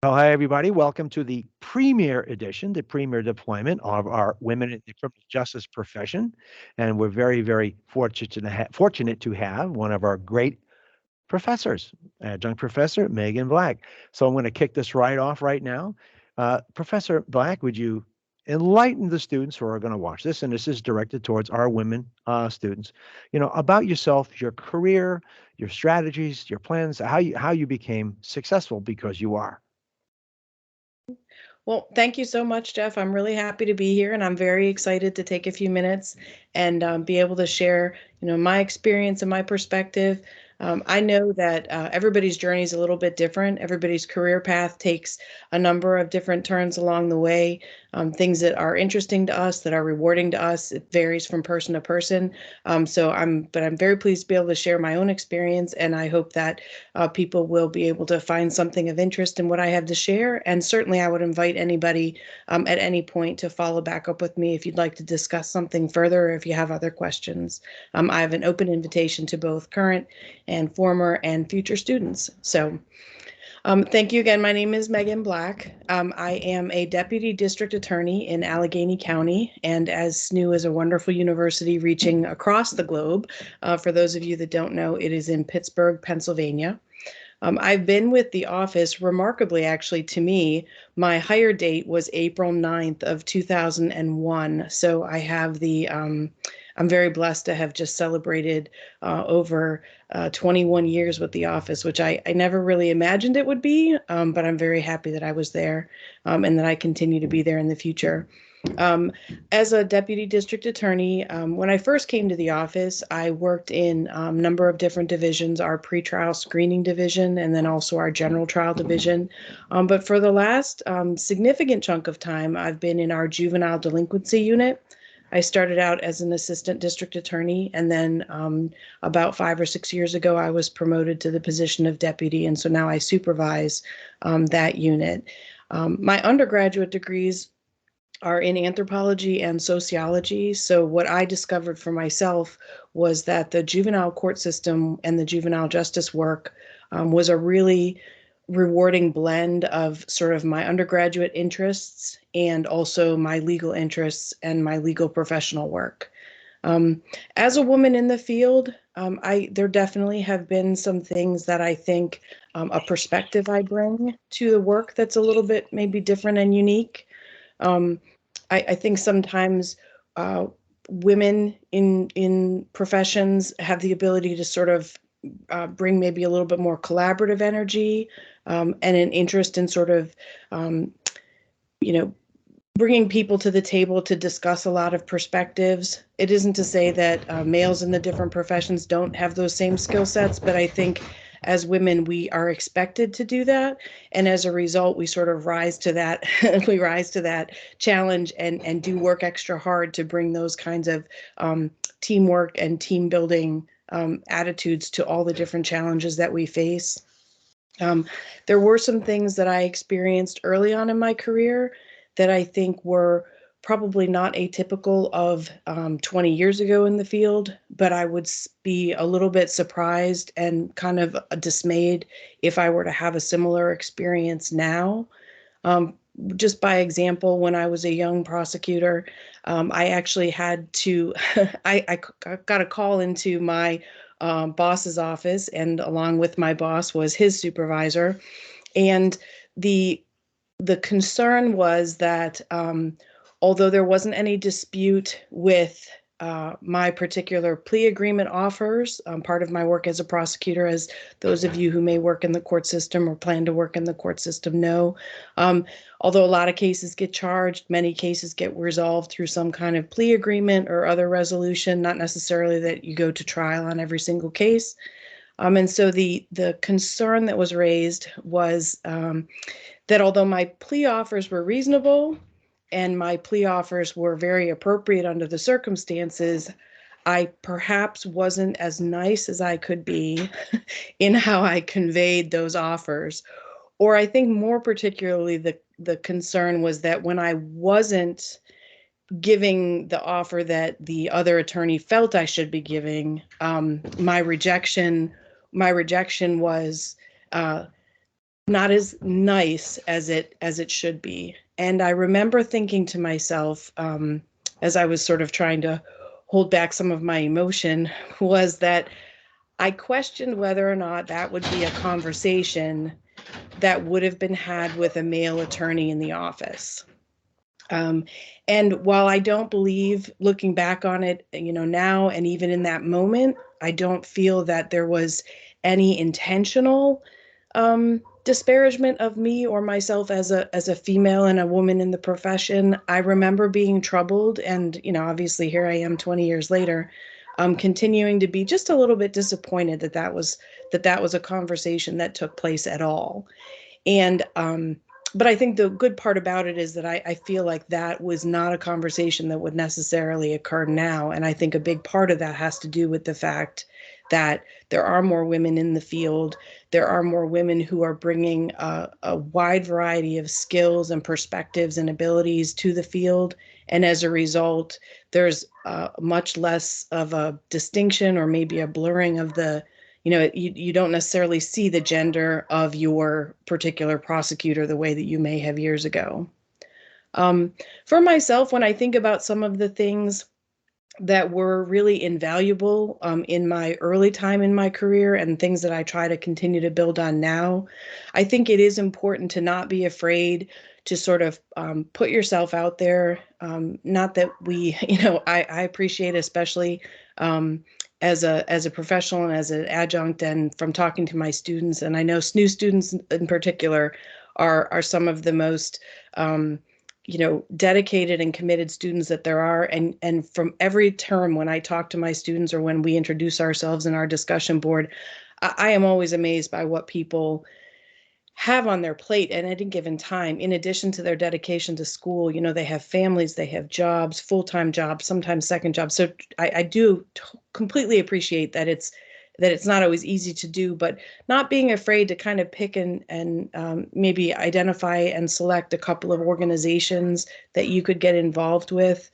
Well, hi, everybody. Welcome to the premiere edition, the premiere deployment of our Women in the Criminal Justice Profession. And we're very, very fortunate to have one of our great professors, Adjunct Professor Meghan Black. So I'm going to kick this right off right now. Professor Black, would you enlighten the students who are going to watch this? And this is directed towards our women students, about yourself, your career, your strategies, your plans, how you became successful because you are. Well, thank you so much, Jeff. I'm really happy to be here, and I'm very excited to take a few minutes and be able to share, my experience and my perspective. I know that everybody's journey is a little bit different. Everybody's career path takes a number of different turns along the way. Things that are interesting to us, that are rewarding to us, it varies from person to person. But I'm very pleased to be able to share my own experience, and I hope that people will be able to find something of interest in what I have to share. And certainly, I would invite anybody at any point to follow back up with me if you'd like to discuss something further or if you have other questions. I have an open invitation to both current and former and future students. Thank you again. My name is Meghan Black. I am a deputy district attorney in Allegheny County, and as SNU is a wonderful university reaching across the globe, for those of you that don't know, it is in Pittsburgh, Pennsylvania. I've been with the office remarkably, actually, to me, my hire date was April 9th of 2001. So I'm very blessed to have just celebrated over 21 years with the office, which I never really imagined it would be, but I'm very happy that I was there and that I continue to be there in the future. Um, as a deputy district attorney, when I first came to the office, I worked in a number of different divisions, our pretrial screening division, and then also our general trial division. But for the last significant chunk of time, I've been in our juvenile delinquency unit. I started out as an assistant district attorney, and then about 5 or 6 years ago, I was promoted to the position of deputy, and so now I supervise that unit. My undergraduate degrees are in anthropology and sociology. So, what I discovered for myself was that the juvenile court system and the juvenile justice work was a really rewarding blend of sort of my undergraduate interests and also my legal interests and my legal professional work. Um, as a woman in the field, there definitely have been some things that I think a perspective I bring to the work that's a little bit maybe different and unique. Um, I think sometimes uh, women in professions have the ability to sort of bring maybe a little bit more collaborative energy and an interest in sort of, um, you know, bringing people to the table to discuss a lot of perspectives. It isn't to say that males in the different professions don't have those same skill sets, but I think as women, we are expected to do that. And as a result, we sort of rise to that, we rise to that challenge and do work extra hard to bring those kinds of teamwork and team building attitudes to all the different challenges that we face. Um, there were some things that I experienced early on in my career that I think were probably not atypical of 20 years ago in the field, but I would be a little bit surprised and kind of dismayed if I were to have a similar experience now. Um, just by example, when I was a young prosecutor, I actually had to, I got a call into my boss's office, and along with my boss was his supervisor. And the the concern was that although there wasn't any dispute with my particular plea agreement offers, part of my work as a prosecutor, as those of you who may work in the court system or plan to work in the court system know, um, although a lot of cases get charged, many cases get resolved through some kind of plea agreement or other resolution, not necessarily that you go to trial on every single case. And so the concern that was raised was that although my plea offers were reasonable and my plea offers were very appropriate under the circumstances, I perhaps wasn't as nice as I could be in how I conveyed those offers. Or I think more particularly, the concern was that when I wasn't giving the offer that the other attorney felt I should be giving, my rejection was not as nice as it should be. And I remember thinking to myself, as I was sort of trying to hold back some of my emotion, was that I questioned whether or not that would be a conversation that would have been had with a male attorney in the office. Um, and while I don't believe, looking back on it, now and even in that moment, I don't feel that there was any intentional disparagement of me or myself as a female and a woman in the profession. I remember being troubled, and obviously here I am 20 years later, continuing to be just a little bit disappointed that was a conversation that took place at all. And but I think the good part about it is that I feel like that was not a conversation that would necessarily occur now. And I think a big part of that has to do with the fact that there are more women in the field. There are more women who are bringing a wide variety of skills and perspectives and abilities to the field. And as a result, there's much less of a distinction or maybe a blurring of you don't necessarily see the gender of your particular prosecutor the way that you may have years ago. For myself, when I think about some of the things that were really invaluable in my early time in my career and things that I try to continue to build on now, I think it is important to not be afraid to sort of put yourself out there. Not that we, I appreciate, especially as a professional and as an adjunct, and from talking to my students, and I know new students in particular are some of the most dedicated and committed students that there are. And from every term when I talk to my students or when we introduce ourselves in our discussion board, I am always amazed by what people have on their plate at any given time. In addition to their dedication to school, they have families, they have jobs, full-time jobs, sometimes second jobs. So I do completely appreciate that it's not always easy to do, but not being afraid to kind of pick and maybe identify and select a couple of organizations that you could get involved with.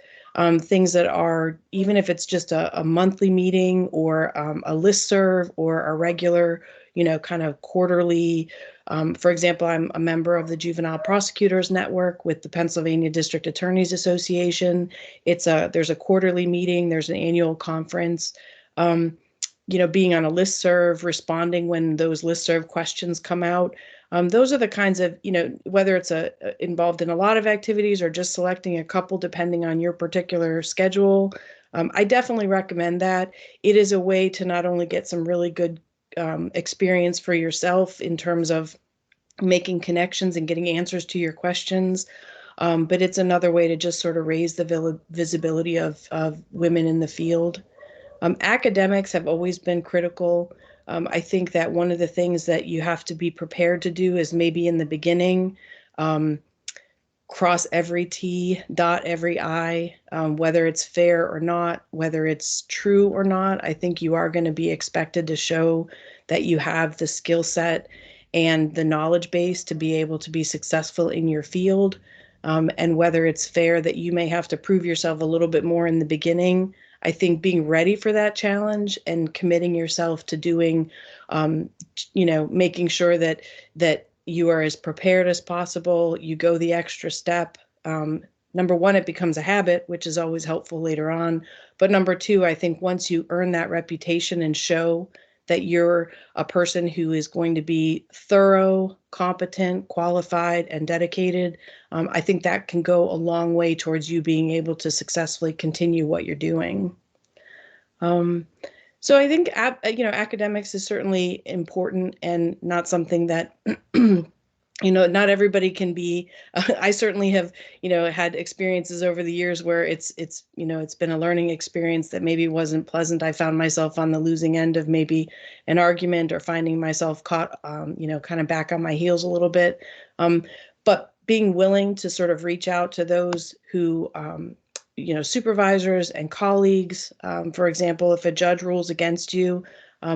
Things that are, even if it's just a monthly meeting or a listserv or a regular, kind of quarterly. For example, I'm a member of the Juvenile Prosecutors Network with the Pennsylvania District Attorneys Association. There's a quarterly meeting, there's an annual conference. Being on a listserv, responding when those listserv questions come out. Those are the kinds of, whether it's involved in a lot of activities or just selecting a couple depending on your particular schedule. I definitely recommend that. It is a way to not only get some really good experience for yourself in terms of making connections and getting answers to your questions, but it's another way to just sort of raise the visibility of women in the field. Academics have always been critical. I think that one of the things that you have to be prepared to do is maybe in the beginning, cross every T, dot every I, whether it's fair or not, whether it's true or not. I think you are going to be expected to show that you have the skill set and the knowledge base to be able to be successful in your field. And whether it's fair that you may have to prove yourself a little bit more in the beginning. I think being ready for that challenge and committing yourself to doing, making sure that you are as prepared as possible, you go the extra step. Number one, it becomes a habit, which is always helpful later on. But number two, I think once you earn that reputation and show that you're a person who is going to be thorough, competent, qualified, and dedicated, I think that can go a long way towards you being able to successfully continue what you're doing. So I think, academics is certainly important and not something that, not everybody can be. I certainly have, had experiences over the years where it's been a learning experience that maybe wasn't pleasant. I found myself on the losing end of maybe an argument or finding myself caught, kind of back on my heels a little bit. But being willing to sort of reach out to those who, supervisors and colleagues, for example, if a judge rules against you,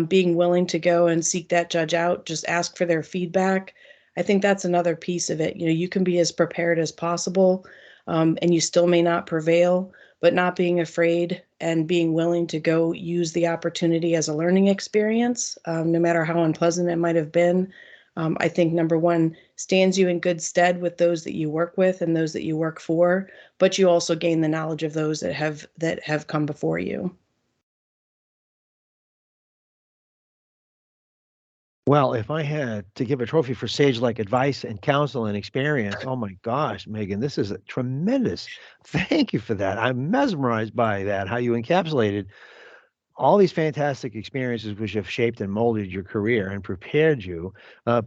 being willing to go and seek that judge out, just ask for their feedback. I think that's another piece of it. You can be as prepared as possible, and you still may not prevail, but not being afraid and being willing to go use the opportunity as a learning experience, no matter how unpleasant it might have been. I think number one, stands you in good stead with those that you work with and those that you work for, but you also gain the knowledge of those that have come before you. Well, if I had to give a trophy for sage-like advice and counsel and experience, oh my gosh, Megan, this is a tremendous. Thank you for that. I'm mesmerized by that, how you encapsulated all these fantastic experiences which have shaped and molded your career and prepared you,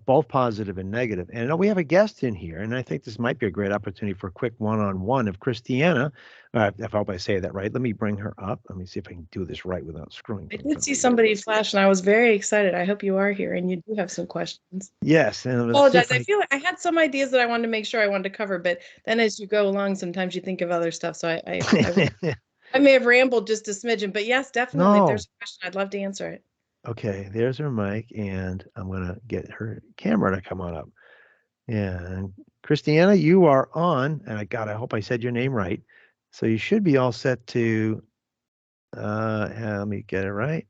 both positive and negative. And I know we have a guest in here, and I think this might be a great opportunity for a quick one-on-one of Christiana. If I hope I say that right, let me bring her up. Let me see if I can do this right without screwing I things did up. see somebody flash, and I was very excited. I hope you are here, and you do have some questions. Yes, and let's see Apologize. if I feel like I had some ideas that I wanted to make sure I wanted to cover, but then as you go along, sometimes you think of other stuff. So I may have rambled just a smidgen, but yes, definitely. If No. there's a question, I'd love to answer it. Okay, there's her mic, and I'm gonna get her camera to come on up. And Christiana, you are on, and I hope I said your name right. So you should be all set to let me get it right.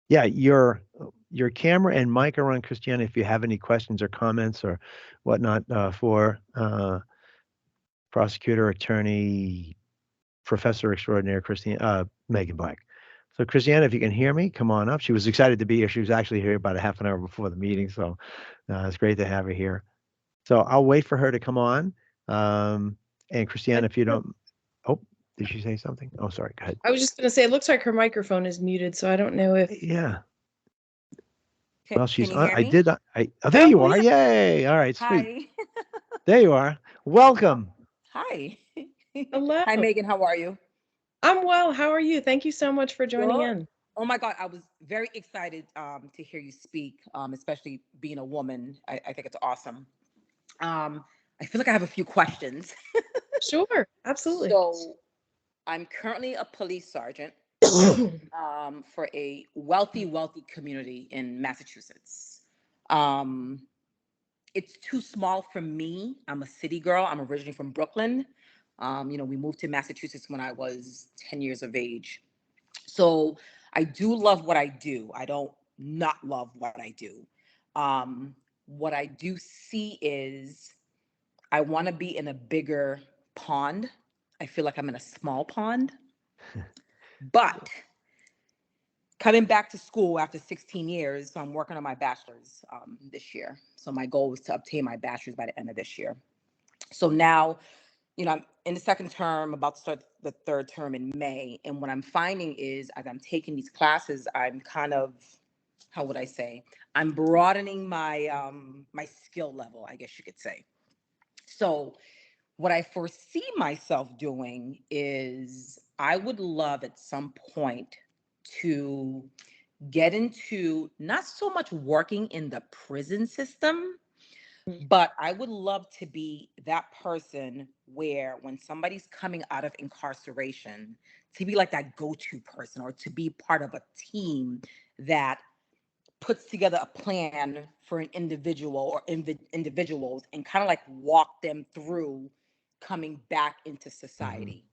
Yeah, your camera and mic are on, Christiana, if you have any questions or comments or whatnot for prosecutor, attorney, professor extraordinaire Meghan Black. So Christiana, if you can hear me, come on up. She was excited to be here. She was actually here about a half an hour before the meeting, so it's great to have her here. So I'll wait for her to come on. And Christiana, if you don't, oh, did she say something? Oh, sorry. Go ahead. I was just going to say, it looks like her microphone is muted, so I don't know if. Yeah. Can, Well, she's can you on. hear I me? did. Oh, there you Oh, are. yeah. Yay. All right. Sweet. Hi. There you are. Welcome. Hi. Hello. Hi, Megan. How are you? I'm well. How are you? Thank you so much for joining Good. in. Oh my God, I was very excited to hear you speak, especially being a woman. I think it's awesome. I feel like I have a few questions. Sure. Absolutely. So I'm currently a police sergeant for a wealthy community in Massachusetts. Um, it's too small for me. I'm a city girl. I'm originally from Brooklyn. We moved to Massachusetts when I was 10 years of age. So I do love what I do. I don't not love what I do. What I do see is I want to be in a bigger pond. I feel like I'm in a small pond. But coming back to school after 16 years, so I'm working on my bachelor's this year. So my goal was to obtain my bachelor's by the end of this year. So now, I'm in the second term, about to start the third term in May. And what I'm finding is as I'm taking these classes, I'm kind of, how would I say, I'm broadening my skill level, I guess you could say. So what I foresee myself doing is I would love at some point to get into not so much working in the prison system, but I would love to be that person where when somebody's coming out of incarceration, to be like that go-to person or to be part of a team that puts together a plan for an individual or individuals and kind of like walk them through coming back into society.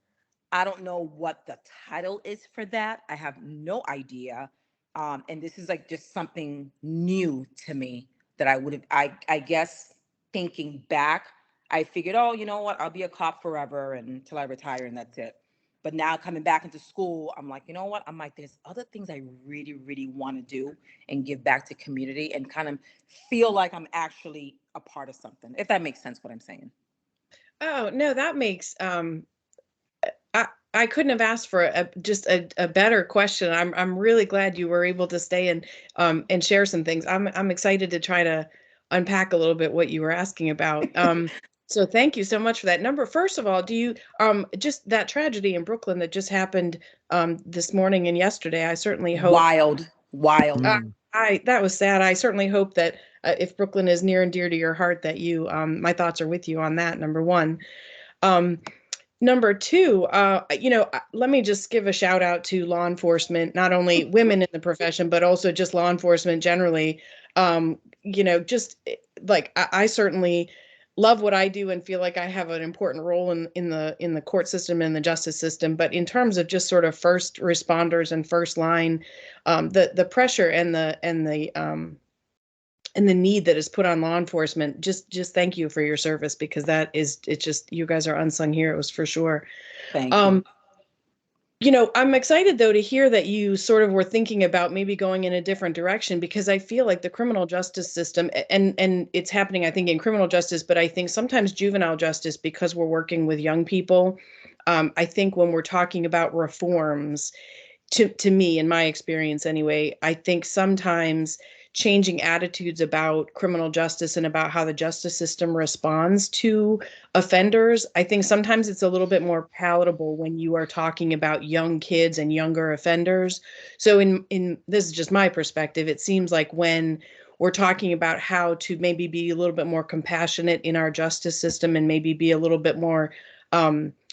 I don't know what the title is for that. I have no idea. And this is like just something new to me that I would have, I guess, thinking back, I figured, oh, you know what? I'll be a cop forever until I retire and that's it. But now coming back into school, I'm like, you know what? I'm like, there's other things I really want to do and give back to community and kind of feel like I'm actually a part of something, if that makes sense what I'm saying. Oh, no, that makes I couldn't have asked for just a better question. I'm really glad you were able to stay and share some things. I'm excited to try to unpack a little bit what you were asking about. So thank you so much for that. First of all, do you just that tragedy in Brooklyn that just happened this morning and yesterday? I certainly hope Wild. that was sad. I certainly hope that if Brooklyn is near and dear to your heart, that you my thoughts are with you on that. Number one. Number two, let me just give a shout out to law enforcement, not only women in the profession, but also just law enforcement generally. Just like I certainly love what I do and feel like I have an important role in the court system and the justice system. But in terms of just sort of first responders and first line, the pressure and and the need that is put on law enforcement. Just thank you for your service, because it's just, you guys are unsung heroes for sure. Thank you. I'm excited though to hear that you sort of were thinking about maybe going in a different direction, because I feel like the criminal justice system, and it's happening, I think, in criminal justice, but I think sometimes juvenile justice, because we're working with young people. I think when we're talking about reforms, to me, in my experience anyway, I think sometimes changing attitudes about criminal justice and about how the justice system responds to offenders, I think sometimes it's a little bit more palatable when you are talking about young kids and younger offenders. So in this is just my perspective, it seems like when we're talking about how to maybe be a little bit more compassionate in our justice system and maybe be a little bit more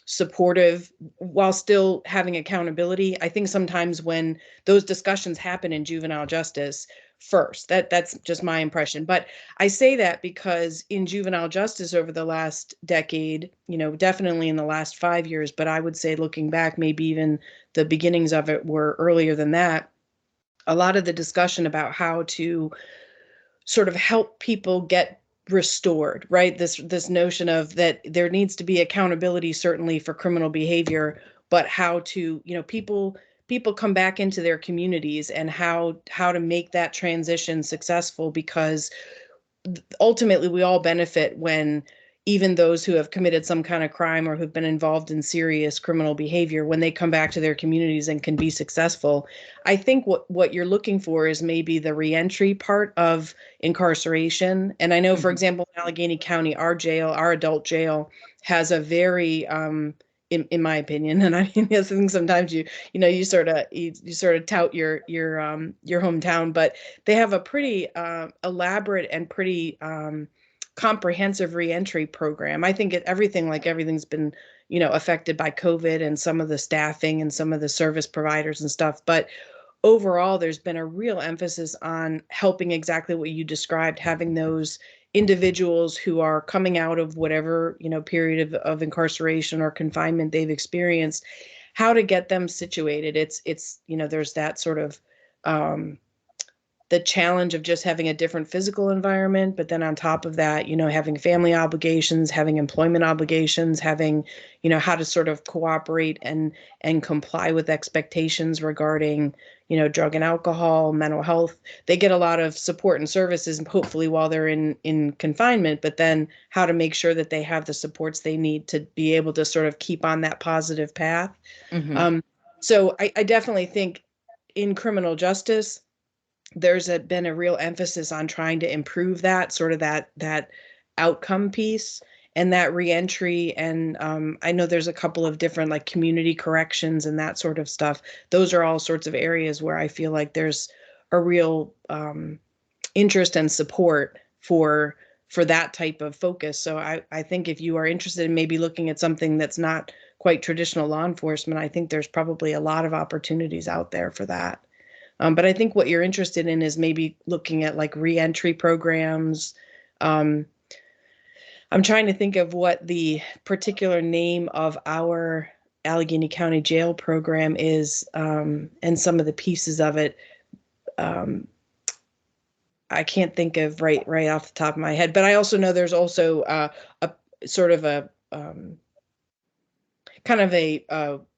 supportive while still having accountability. I think sometimes when those discussions happen in juvenile justice first, that's just my impression. But I say that because in juvenile justice over the last decade, definitely in the last 5 years, but I would say looking back, maybe even the beginnings of it were earlier than that, a lot of the discussion about how to sort of help people get restored, right? This notion of that there needs to be accountability, certainly for criminal behavior, but how to, people come back into their communities, and how to make that transition successful, because ultimately we all benefit when even those who have committed some kind of crime or who've been involved in serious criminal behavior, when they come back to their communities and can be successful. I think what you're looking for is maybe the reentry part of incarceration. And I know, for example, in Allegheny County, our adult jail, has a very, in my opinion, and I think sometimes you sort of tout your hometown, but they have a pretty elaborate and pretty comprehensive reentry program. I think everything's been, affected by COVID and some of the staffing and some of the service providers and stuff. But overall, there's been a real emphasis on helping exactly what you described, having those individuals who are coming out of whatever, period of incarceration or confinement they've experienced, how to get them situated. It's there's that sort of the challenge of just having a different physical environment, but then on top of that, having family obligations, having employment obligations, having, how to sort of cooperate and comply with expectations regarding, drug and alcohol, mental health. They get a lot of support and services, and hopefully while they're in confinement, but then how to make sure that they have the supports they need to be able to sort of keep on that positive path. So I definitely think in criminal justice, there's been a real emphasis on trying to improve that sort of that outcome piece and that reentry. And I know there's a couple of different like community corrections and that sort of stuff. Those are all sorts of areas where I feel like there's a real interest and support for that type of focus. So I think if you are interested in maybe looking at something that's not quite traditional law enforcement, I think there's probably a lot of opportunities out there for that. But I think what you're interested in is maybe looking at like reentry programs. I'm trying to think of what the particular name of our Allegheny County Jail program is, and some of the pieces of it. I can't think of right off the top of my head, but I also know there's also a sort of a kind of a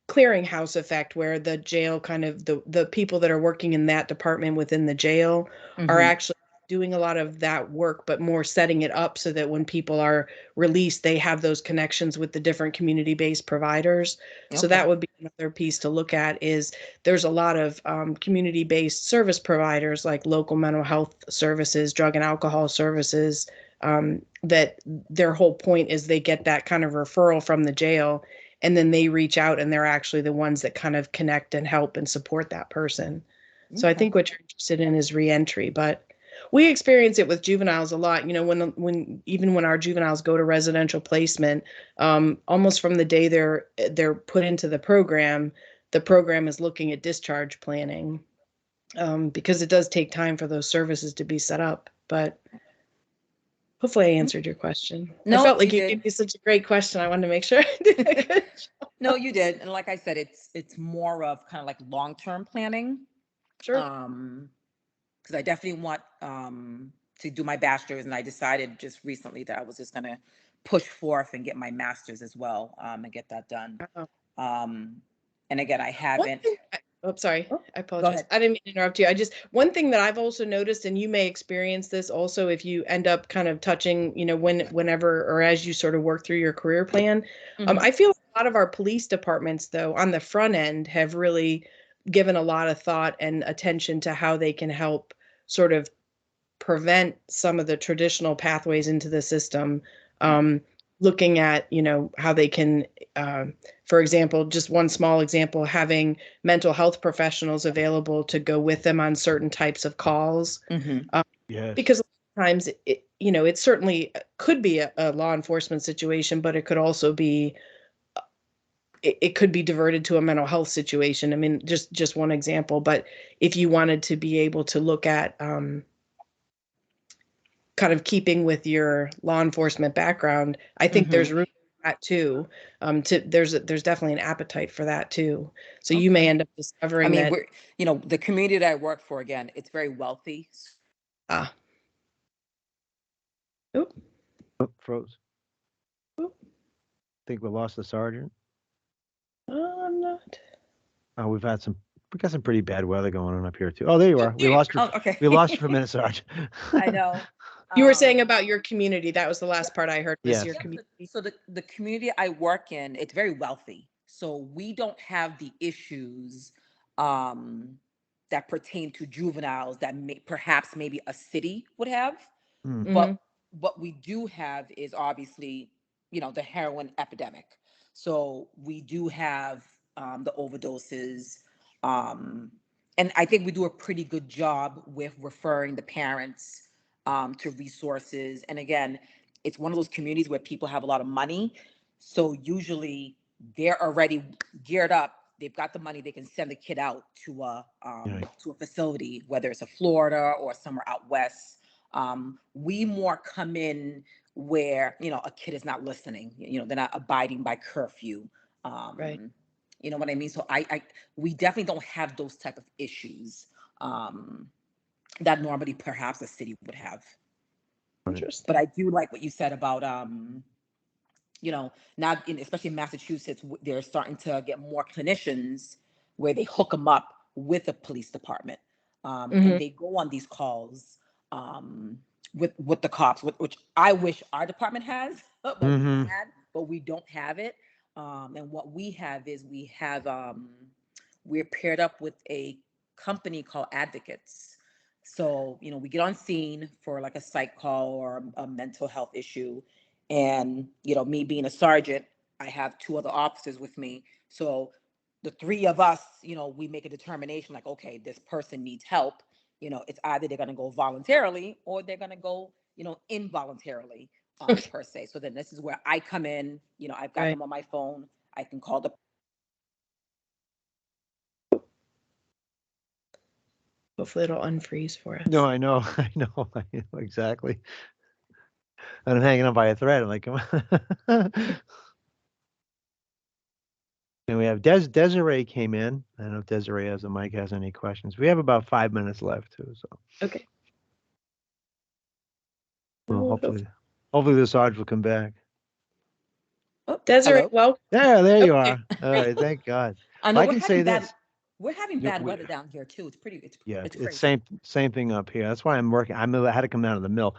clearinghouse effect where the jail kind of the people that are working in that department within the jail are actually doing a lot of that work, but more setting it up so that when people are released, they have those connections with the different community-based providers. Okay. So that would be another piece to look at. Is there's a lot of community-based service providers like local mental health services, drug and alcohol services, that their whole point is they get that kind of referral from the jail, and then they reach out and they're actually the ones that kind of connect and help and support that person. Okay. So I think what you're interested in is reentry, but we experience it with juveniles a lot. When our juveniles go to residential placement, almost from the day they're put into the program is looking at discharge planning, because it does take time for those services to be set up. But hopefully I answered your question. No, I felt like you gave me such a great question. I wanted to make sure I did a good job. No, you did. And like I said, it's more of kind of like long-term planning. Sure. Because I definitely want to do my bachelor's, and I decided just recently that I was just going to push forth and get my master's as well, and get that done. And again, I haven't. Sorry, Oh, I go apologize. ahead. I didn't mean to interrupt you. One thing that I've also noticed, and you may experience this also if you end up kind of touching, whenever or as you sort of work through your career plan. I feel a lot of our police departments, though, on the front end have really given a lot of thought and attention to how they can help sort of prevent some of the traditional pathways into the system. Looking at, how they can, for example, just one small example, having mental health professionals available to go with them on certain types of calls. Yes. Because sometimes it certainly could be a law enforcement situation, but it could also be, it could be diverted to a mental health situation. I mean, just one example, but if you wanted to be able to look at, kind of keeping with your law enforcement background, I think there's room for that too. There's definitely an appetite for that too. So you may end up discovering that. We're, the community that I work for, again, it's very wealthy. Oh, Froze. Oop. Think we lost the sergeant. I'm not. Oh, we got some pretty bad weather going on up here too. Oh, there you are. We lost you. Okay. We lost you for a minute, Sarge. I know. You were saying about your community. That was the last part I heard. Was your community. So the community I work in, it's very wealthy. So we don't have the issues that pertain to juveniles that perhaps maybe a city would have. But what we do have is obviously, the heroin epidemic. So we do have the overdoses. And I think we do a pretty good job with referring the parents to resources. And again, it's one of those communities where people have a lot of money. So usually they're already geared up. They've got the money. They can send the kid out to a facility, whether it's a Florida or somewhere out west. We more come in where, a kid is not listening. They're not abiding by curfew. Right. You know what I mean? So we definitely don't have those type of issues that normally perhaps a city would have. Interesting. But I do like what you said about, now, especially in Massachusetts, they're starting to get more clinicians where they hook them up with the police department. And they go on these calls with the cops, which I wish our department has, but we don't have it. And what we have is we're paired up with a company called Advocates. So, we get on scene for like a psych call or a mental health issue. And, me being a sergeant, I have 2 other officers with me. So the 3 of us, we make a determination like, okay, this person needs help. It's either they're going to go voluntarily or they're going to go, involuntarily per se. So then this is where I come in, I've got them on my phone. I can call the. Hopefully it'll unfreeze for us. No, I know exactly. And I'm hanging on by a thread. I'm like, come on. And we have Desiree came in. I don't know if Desiree has a mic, has any questions. We have about 5 minutes left too. So okay. Well, hopefully the Sarge will come back. Oh, Desiree, well. Yeah, there you are. All right, thank God. I know can say this. We're having bad weather down here too. It's crazy. Same thing up here. That's why I'm working. I had to come down to the mill.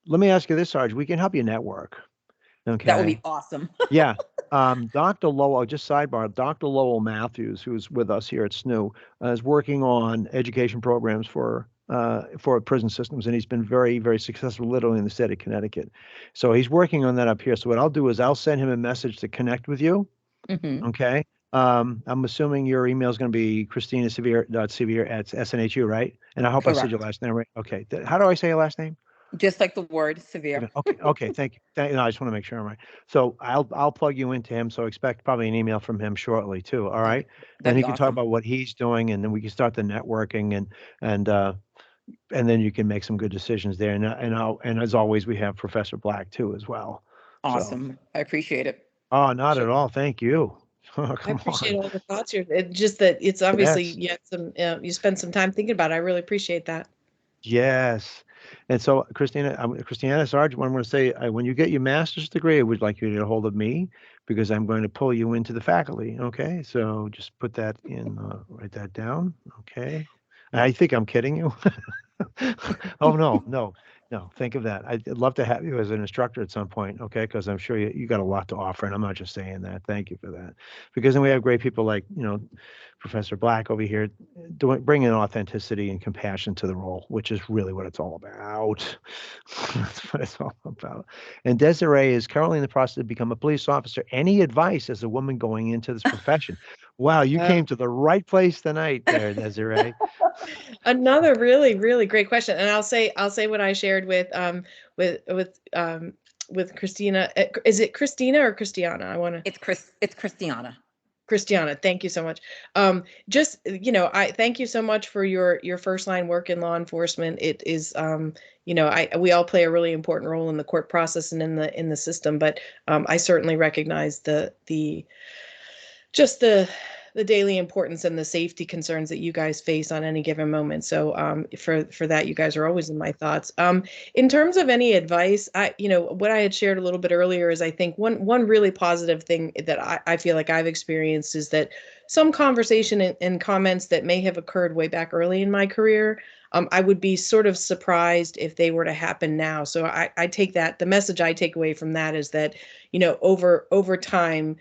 Let me ask you this, Sarge. We can help you network. Okay. That would be awesome. Yeah. Dr. Lowell, just sidebar, Dr. Lowell Matthews, who's with us here at SNU, is working on education programs for prison systems, and he's been very, very successful literally in the state of Connecticut. So he's working on that up here. So what I'll do is I'll send him a message to connect with you. Okay. I'm assuming your email is going to be christinasevere.severe@snhu, right? And I hope I said your last name right. Okay. How do I say your last name? Just like the word severe. Okay. Thank you. No, I just want to make sure I'm right. So I'll plug you into him. So expect probably an email from him shortly too. All right. And he can talk about what he's doing, and then we can start the networking and then you can make some good decisions there. And as always, we have Professor Black too as well. Awesome. So. I appreciate it. Oh, not at all. Thank you. I appreciate all the thoughts here. It's just that it's obviously you spend some time thinking about it. I really appreciate that. Yes. And so, Christiana Sarge, what I'm going to say, when you get your master's degree, I would like you to get a hold of me because I'm going to pull you into the faculty. Okay, so just put that in, write that down. Okay, I think I'm kidding you. Oh, no, no, no. Think of that. I'd love to have you as an instructor at some point, okay? Because I'm sure you got a lot to offer, and I'm not just saying that. Thank you for that. Because then we have great people like, Professor Black over here bringing authenticity and compassion to the role, which is really what it's all about. That's what it's all about. And Desiree is currently in the process of become a police officer. Any advice as a woman going into this profession? Wow, you came to the right place tonight there, Desiree. Another really, really great question. And I'll say what I shared with with Christina. Is it Christina or Christiana? It's Christiana. Christiana, thank you so much. I thank you so much for your first line work in law enforcement. It is, we all play a really important role in the court process and in the system, but I certainly recognize just the daily importance and the safety concerns that you guys face on any given moment. So for that, you guys are always in my thoughts. In terms of any advice, what I had shared a little bit earlier is I think one really positive thing that I feel like I've experienced is that some conversation and comments that may have occurred way back early in my career, I would be sort of surprised if they were to happen now. So I take that, the message I take away from that is that, over time,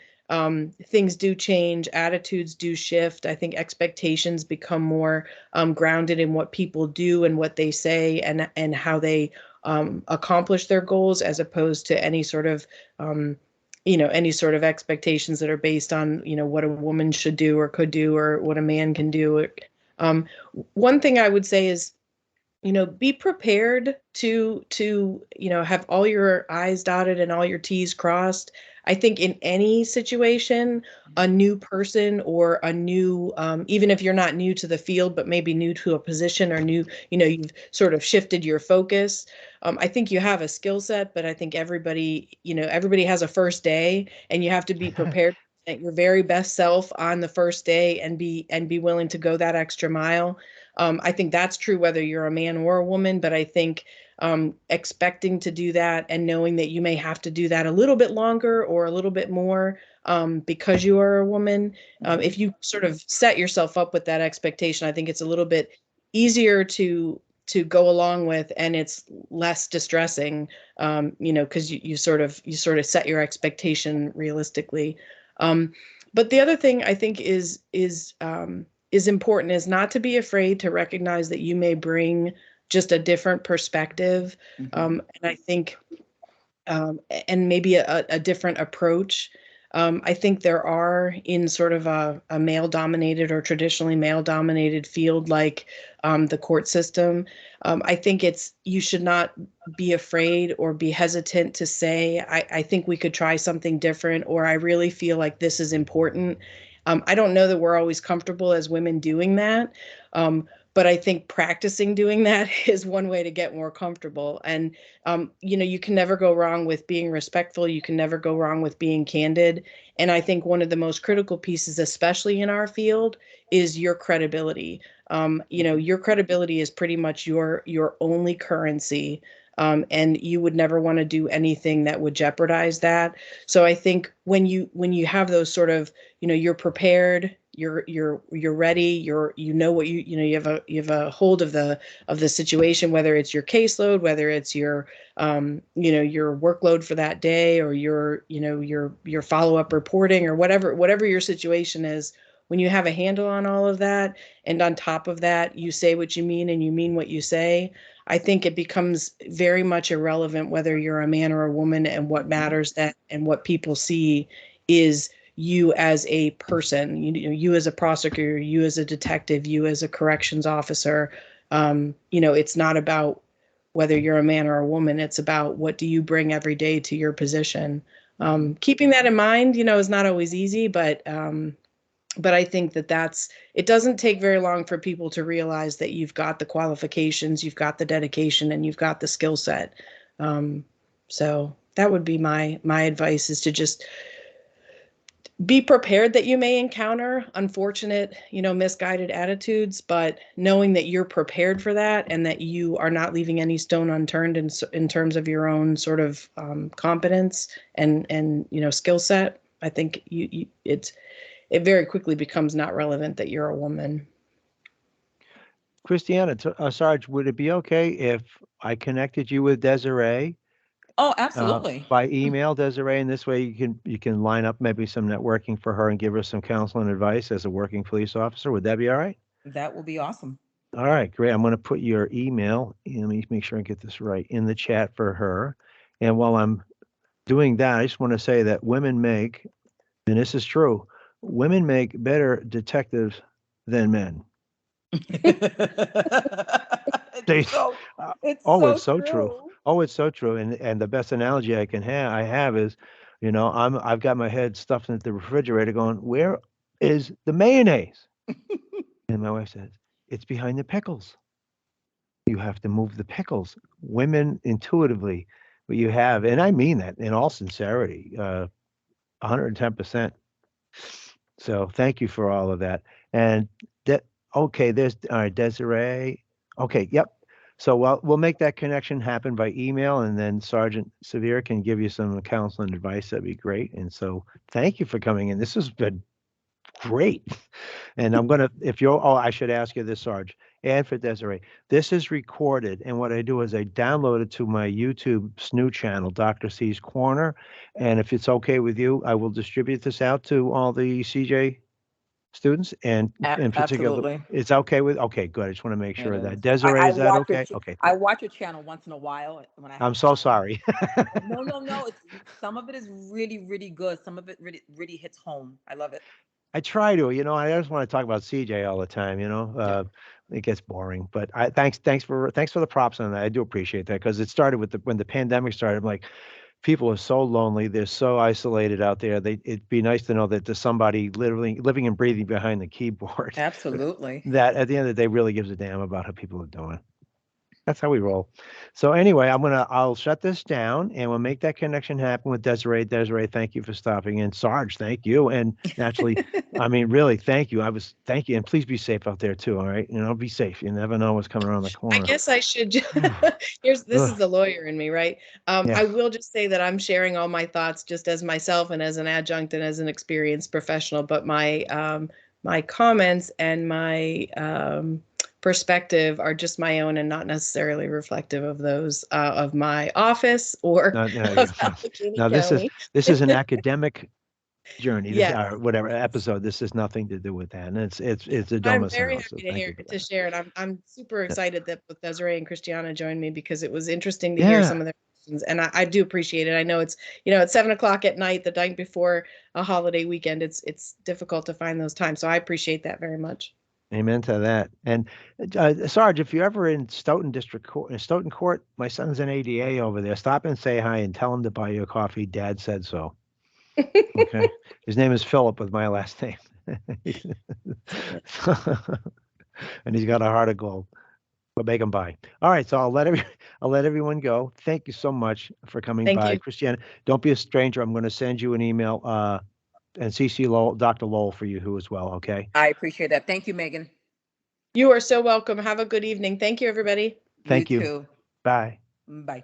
things do change, attitudes do shift. I think expectations become more grounded in what people do and what they say and how they accomplish their goals, as opposed to any sort of expectations that are based on, what a woman should do or could do or what a man can do. One thing I would say is, be prepared to have all your I's dotted and all your T's crossed. I think in any situation, a new person or a new, even if you're not new to the field, but maybe new to a position or new, you've sort of shifted your focus. I think you have a skill set, but I think everybody has a first day, and you have to be prepared at your very best self on the first day and be willing to go that extra mile. I think that's true whether you're a man or a woman, but I think expecting to do that and knowing that you may have to do that a little bit longer or a little bit more because you are a woman, if you sort of set yourself up with that expectation, I think it's a little bit easier to go along with, and it's less distressing, because you sort of set your expectation realistically. But the other thing I think is important is not to be afraid to recognize that you may bring just a different perspective. And I think, and maybe a different approach. I think there are in sort of a male-dominated or traditionally male-dominated field like the court system. I think you should not be afraid or be hesitant to say, I think we could try something different, or I really feel like this is important. I don't know that we're always comfortable as women doing that. But I think practicing doing that is one way to get more comfortable. And, you can never go wrong with being respectful. You can never go wrong with being candid. And I think one of the most critical pieces, especially in our field, is your credibility. Your credibility is pretty much your only currency. And you would never want to do anything that would jeopardize that. So I think when you have those sort of, you're prepared, you're ready, what you have a hold of the situation, whether it's your caseload, whether it's your your workload for that day, or your follow-up reporting, or whatever your situation is. When you have a handle on all of that, and on top of that, you say what you mean and you mean what you say, I think it becomes very much irrelevant whether you're a man or a woman, and what matters and what people see is you as a person, you as a prosecutor, you as a detective, you as a corrections officer. It's not about whether you're a man or a woman. It's about what do you bring every day to your position. Keeping that in mind, is not always easy, but I think it doesn't take very long for people to realize that you've got the qualifications, you've got the dedication, and you've got the skill set. So that would be my advice, is to just be prepared that you may encounter unfortunate, misguided attitudes, but knowing that you're prepared for that and that you are not leaving any stone unturned in terms of your own sort of competence and skill set. I think it very quickly becomes not relevant that you're a woman. Christiana, Sarge, would it be okay if I connected you with Desiree? Oh, absolutely. By email, Desiree, and this way you can line up maybe some networking for her and give her some counsel and advice as a working police officer. Would that be all right? That will be awesome. All right, great. I'm going to put your email, let me make sure I get this right, in the chat for her. And while I'm doing that, I just want to say that women make, and this is true, women make better detectives than men. It's so true. Oh, it's so true. And the best analogy I have is, I've got my head stuffed into the refrigerator going, where is the mayonnaise? And my wife says, it's behind the pickles. You have to move the pickles. Women intuitively, what you have, and I mean that in all sincerity, 110%. So thank you for all of that. And okay, there's all right, Desiree. Okay, yep. So we'll make that connection happen by email, and then Sergeant Severe can give you some counsel and advice. That'd be great. And so thank you for coming in. This has been great. And I'm gonna, I should ask you this, Sarge, and for Desiree. This is recorded, and what I do is I download it to my YouTube SNU channel, Dr. C's Corner. And if it's okay with you, I will distribute this out to all the CJ students, and in particular, absolutely. it's okay with. Okay, good. I just want to make sure It that is. Desiree, I is that watch okay? your Okay, I cool. watch your channel once in a while when I have I'm so time. sorry. No. It's some of it is really, really good. Some of it really, really hits home. I love it. I try to, I just want to talk about CJ all the time, it gets boring, but thanks for the props on that. I do appreciate that, because it started when the pandemic started. I'm like, people are so lonely. They're so isolated out there. It'd be nice to know that there's somebody literally living and breathing behind the keyboard. Absolutely. That at the end of the day really gives a damn about how people are doing. That's how we roll. So anyway, I'll shut this down, and we'll make that connection happen with Desiree. Desiree, thank you for stopping in. Sarge, thank you. And naturally, I mean, really, thank you. Thank you. And please be safe out there too. All right. Be safe. You never know what's coming around the corner. I guess I should. This is the lawyer in me, right? Yeah. I will just say that I'm sharing all my thoughts just as myself and as an adjunct and as an experienced professional, but my comments and my perspective are just my own and not necessarily reflective of those of my office or of Allegheny no, County. this is an academic journey. Yes. Whatever episode. This has nothing to do with that, and it's a I'm domicile. very So happy to thank you for to that. share, and I'm super excited that both Desiree and Christiana joined me, because it was interesting to hear some of their questions, and I do appreciate it. I know it's it's 7:00 at night, the night before a holiday weekend. It's difficult to find those times, so I appreciate that very much. Amen to that. And Sarge, if you're ever in Stoughton Court, my son's an ADA over there. Stop and say hi and tell him to buy you a coffee. Dad said so. Okay. His name is Philip with my last name. And he's got a heart of gold. But make him buy. All right, so I'll let everyone go. Thank you so much for coming Thank by. you. Christiana, don't be a stranger. I'm going to send you an email and CC Lowell, Dr. Lowell for you as well, okay? I appreciate that. Thank you, Megan. You are so welcome. Have a good evening. Thank you, everybody. Thank you. You too. Bye. Bye.